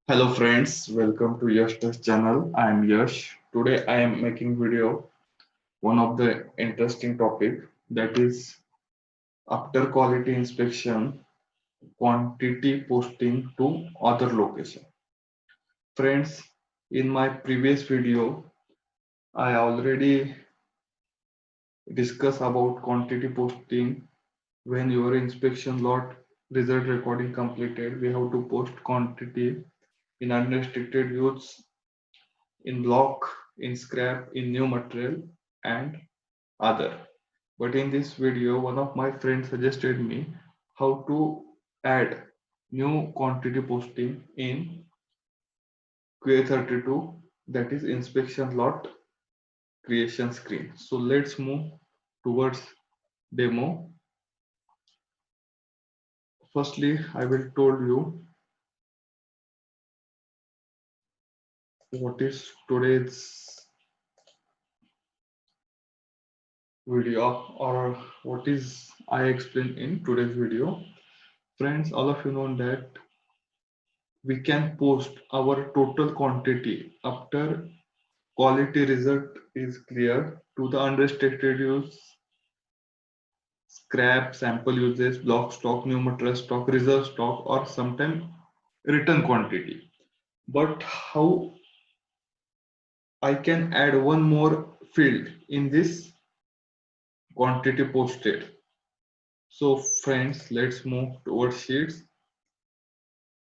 Hello friends, welcome to Yash Test channel. I am Yash. Today I am making video one of the interesting topic, that is after quality inspection quantity posting to other location. Friends, in my previous video I already discussed about quantity posting. When your inspection lot result recording completed, we have to post quantity in unrestricted use, in block, in scrap, in new material, and other. But in this video, one of my friends suggested me how to add new quantity posting in QA32, that is inspection lot creation screen. So let's move towards demo. Firstly, I will told you what is today's video, or what is I explain in today's video. Friends, all of you know that we can post our total quantity after quality result is clear to the unrestricted use, scrap, sample uses, block stock, new material stock, reserve stock, or sometimes return quantity. But how I can add one more field in this quantity posted? So friends, let's move towards sheets.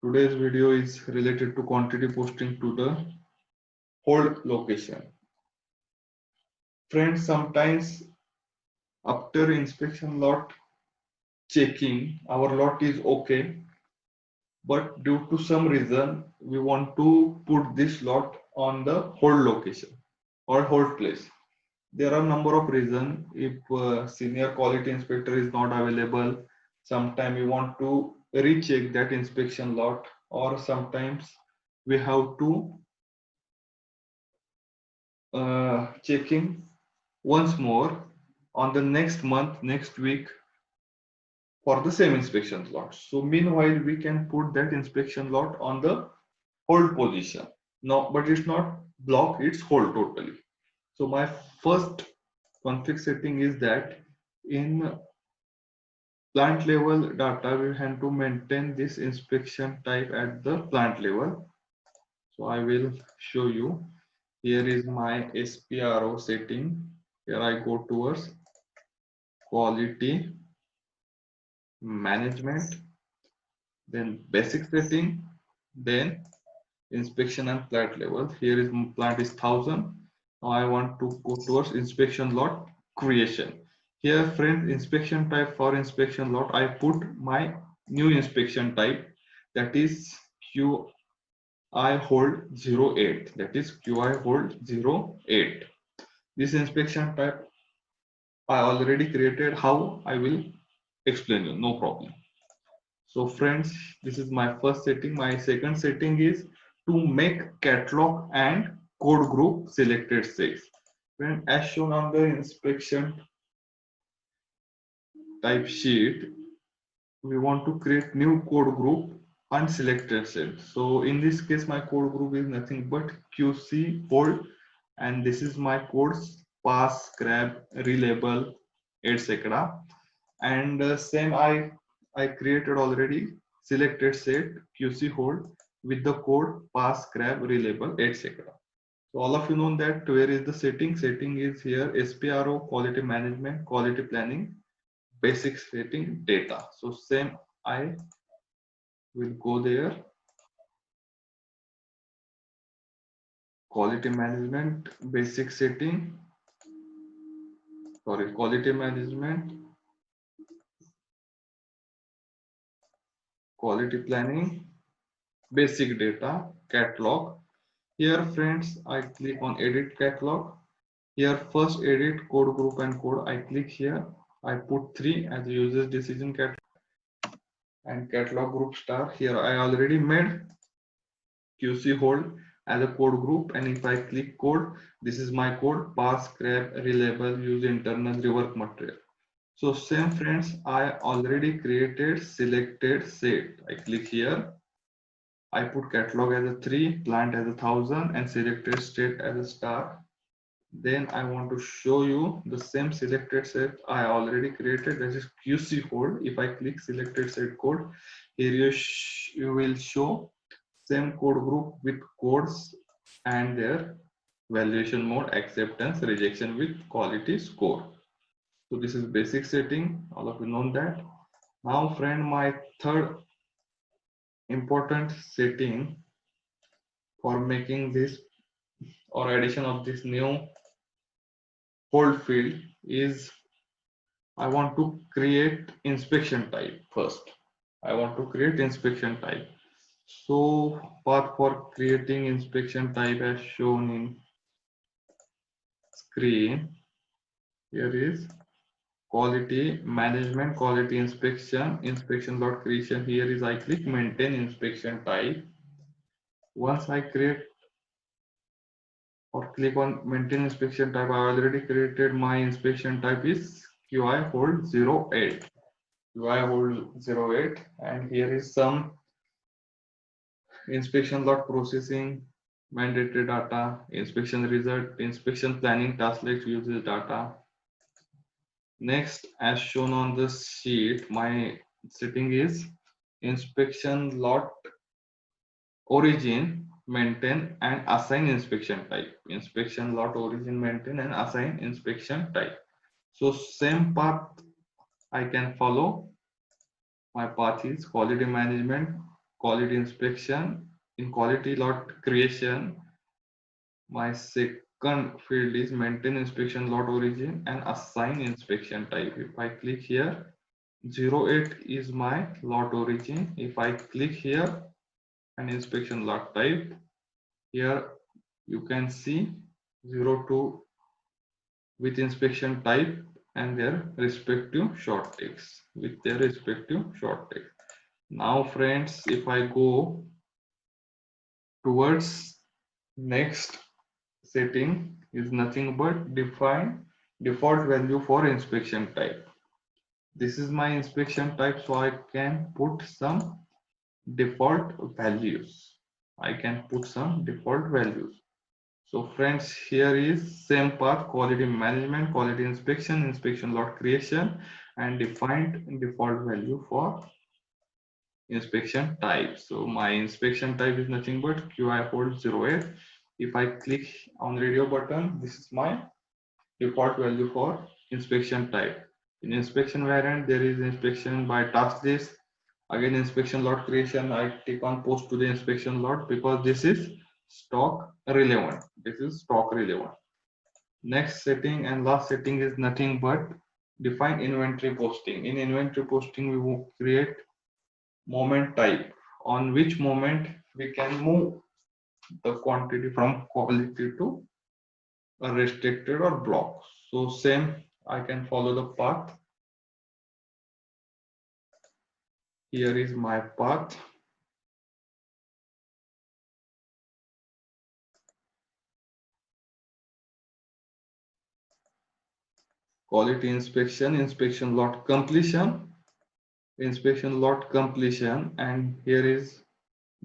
Today's video is related to quantity posting to the hold location. Friends, sometimes after inspection lot checking, our lot is okay, but due to some reason we want to put this lot on the hold location or hold place. There are number of reasons. If senior quality inspector is not available, sometime we want to recheck that inspection lot, or sometimes we have to checking once more on the next month, next week, for the same inspection lot. So meanwhile, we can put that inspection lot on the hold position. No, but it's not block, it's hold totally. So my first config setting is that in plant level data, we have to maintain this inspection type at the plant level. So I will show you. Here is my SPRO setting. Here I go towards quality management, then basic setting, then inspection and plant level. Here is plant is 1000. Now I want to go towards inspection lot creation. Here friends, inspection type for inspection lot, I put my new inspection type, that is QI hold 08, that is QI hold 08. This inspection type I already created. How I will explain you, no problem. So friends, this is my first setting. My second setting is to make catalog and code group selected cells. When as shown on the inspection type sheet, we want to create new code group unselected cell. So in this case, my code group is nothing but QC hold, and this is my codes pass, grab, relabel, etc. And same I created already selected set QC hold with the code pass, grab, relabel, etc. So all of you know that where is the setting? Setting is here, SPRO, quality management, quality planning, basic setting, data. So same I will go there, quality management, basic setting, sorry, quality management, quality planning, basic data, catalog. Here friends, I click on edit catalog. Here first edit code group and code. I click here. I put 3 as a user's decision catalog and catalog group star. Here I already made QC hold as a code group, and if I click code, this is my code pass, grab, relabel, use internal, rework material. So same friends, I already created selected set. I click here I put catalog as a 3, plant as a 1000, and selected state as a star. Then I want to show you the same selected set I already created, that is QC code. If I click selected set code, here you will show same code group with codes and their valuation mode, acceptance, rejection with quality score. So this is basic setting, all of you know that. Now friend, my third important setting for making this or addition of this new hold field is I want to create inspection type first. I want to create inspection type. So path for creating inspection type as shown in screen. Here is quality management, quality inspection dot creation. Here is I click maintain inspection type. Once I create or click on maintain inspection type, I already created my inspection type is QI hold 08. QI hold 08, and here is some inspection log processing, mandatory data, inspection result, inspection planning task list uses data. Next, as shown on the sheet, my setting is inspection lot origin, maintain and assign inspection type. Inspection lot origin, maintain and assign inspection type. So same path I can follow. My path is quality management, quality inspection. In quality lot creation, my second field is maintain inspection lot origin and assign inspection type. If I click here, 08 is my lot origin. If I click here and inspection lot type, here you can see 02 with inspection type and their respective short text with their respective short text. Now friends, if I go towards next setting is nothing but define default value for inspection type. This is my inspection type, so I can put some default values. I can put some default values. So friends, here is same path: quality management, quality inspection, inspection lot creation, and defined default value for inspection type. So my inspection type is nothing but QI hold 08. If I click on radio button, this is my default value for inspection type. In inspection variant, there is inspection by task list. Again, inspection lot creation, I click on post to the inspection lot because this is stock relevant. This is stock relevant. Next setting and last setting is nothing but define inventory posting. In inventory posting, we will create moment type, on which moment we can move the quantity from quality to a restricted or block. So same, I can follow the path. Here is my path. Quality inspection, inspection lot completion, inspection lot completion, and here is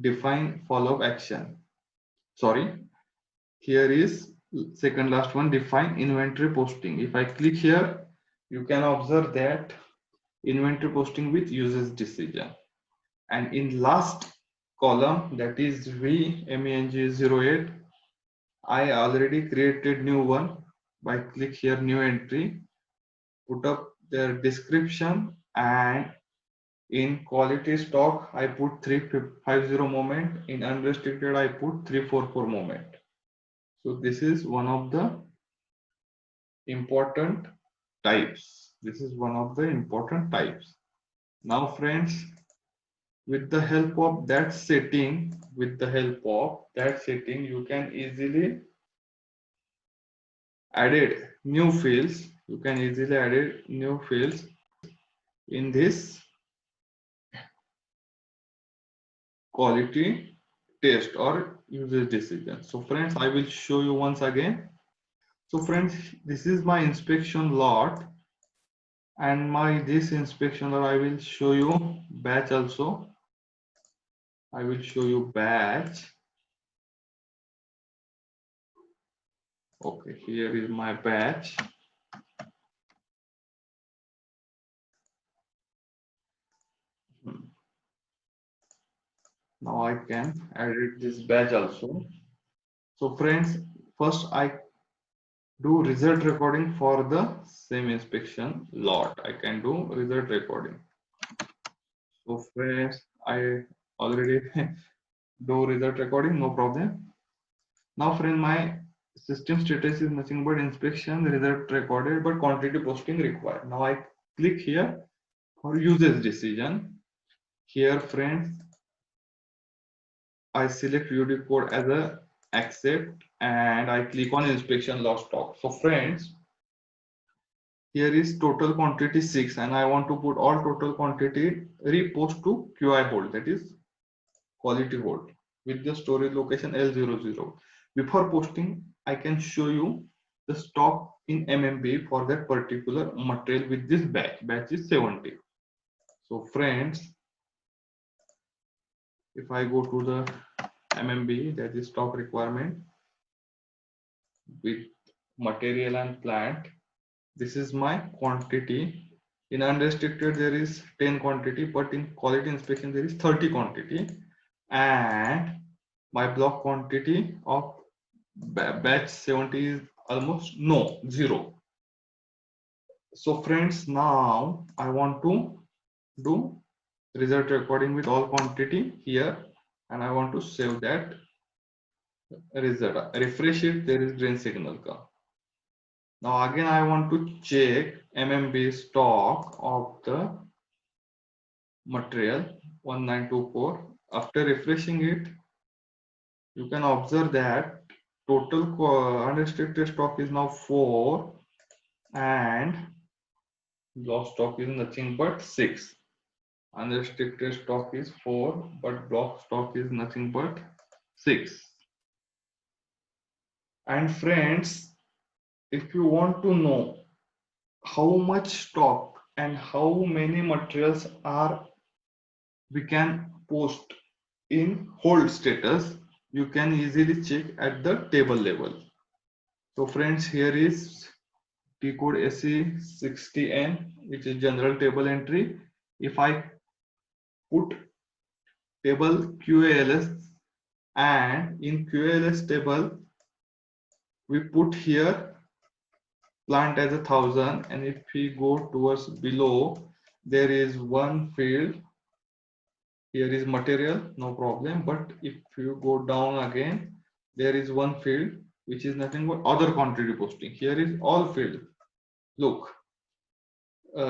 define follow-up action. Sorry, here is second last one, define inventory posting. If I click here, you can observe that inventory posting with users decision. And in last column, that is VMENG08, I already created new one by click here new entry, put up their description, and in quality stock I put 350 moment, in unrestricted I put 344 moment. So this is one of the important types. This is one of the important types. Now friends, with the help of that setting, you can easily add new fields. You can easily add new fields in this quality test or user decision. So friends, I will show you once again. So friends, this is my inspection lot, and my this inspection lot I will show you batch also. I will show you batch. Okay, here is my batch. Now I can edit this batch also. So friends, first I do result recording for the same inspection lot. I can do result recording. So friends, I already do result recording, no problem. Now friend, my system status is nothing but inspection result recorded, but quantity posting required. Now I click here for usage decision. Here friends, I select UD code as a accept and I click on inspection log stock. So friends, here is total quantity 6 and I want to put all total quantity repost to QI hold, that is quality hold, with the storage location L00. Before posting, I can show you the stock in MMB for that particular material with this batch. Batch is 70. So friends, if I go to the MMB, that is stock requirement with material and plant, this is my quantity. In unrestricted there is 10 quantity, but in quality inspection there is 30 quantity, and my block quantity of batch 70 is almost no, 0. So friends, now I want to do result recording with all quantity here, and I want to save that result. Refresh it, there is drain signal come. Now again I want to check MMB stock of the material 1924. After refreshing it, you can observe that total unrestricted stock is now 4 and block stock is nothing but 6. Unrestricted stock is 4 but block stock is nothing but 6. And friends, if you want to know how much stock and how many materials are we can post in hold status, you can easily check at the table level. So friends, here is T code SE60N, which is general table entry. If I put table QALS, and in QALS table we put here plant as 1000, and if we go towards below, there is one field, here is material, no problem, but if you go down again, there is one field which is nothing but other quantity posting. Here is all field. Look,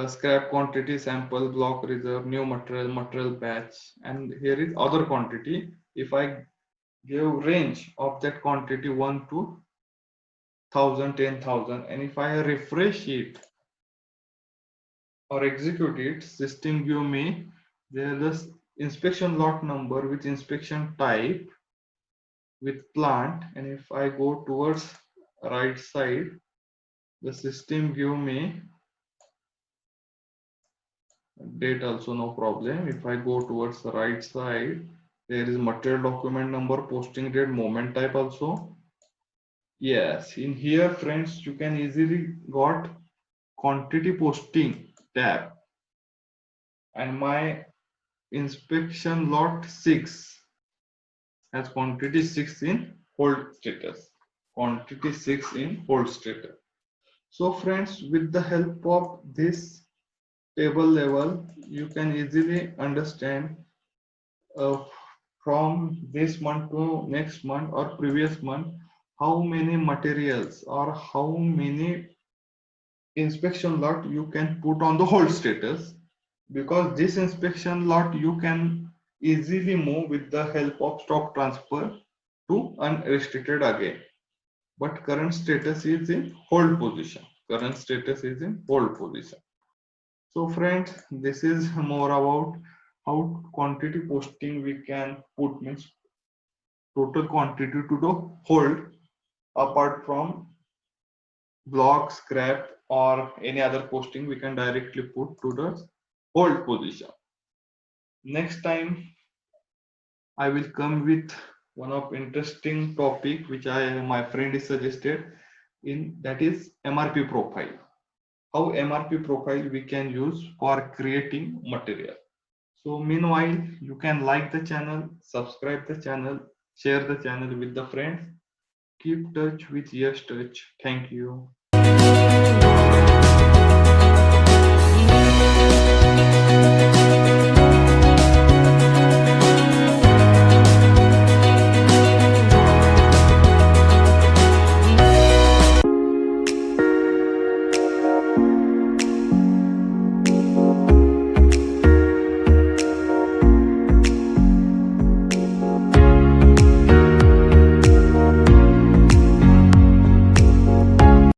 scrap quantity, sample, block reserve, new material, material batch, and here is other quantity. If I give range of that quantity 1 to 1000, 10,000, and if I refresh it or execute it, system give me there is inspection lot number with inspection type with plant, and if I go towards right side, the system give me date also, no problem. If I go towards the right side, there is material document number, posting date, moment type also. Yes, in here friends, you can easily got quantity posting tab, and my inspection lot 6 has quantity 6 in hold status. Quantity 6 in hold status. So friends, with the help of this table level, you can easily understand uh, from this month to next month or previous month how many materials or how many inspection lot you can put on the hold status, because this inspection lot you can easily move with the help of stock transfer to unrestricted again, but current status is in hold position. Current status is in hold position. So friends, this is more about how quantity posting we can put, means total quantity to the hold, apart from block, scrap or any other posting we can directly put to the hold position. Next time I will come with one of interesting topic which my friend is suggested in, that is MRP profile. How MRP profile we can use for creating material. So meanwhile, you can like the channel, subscribe the channel, share the channel with the friends. Keep touch with Yes Touch. Thank you.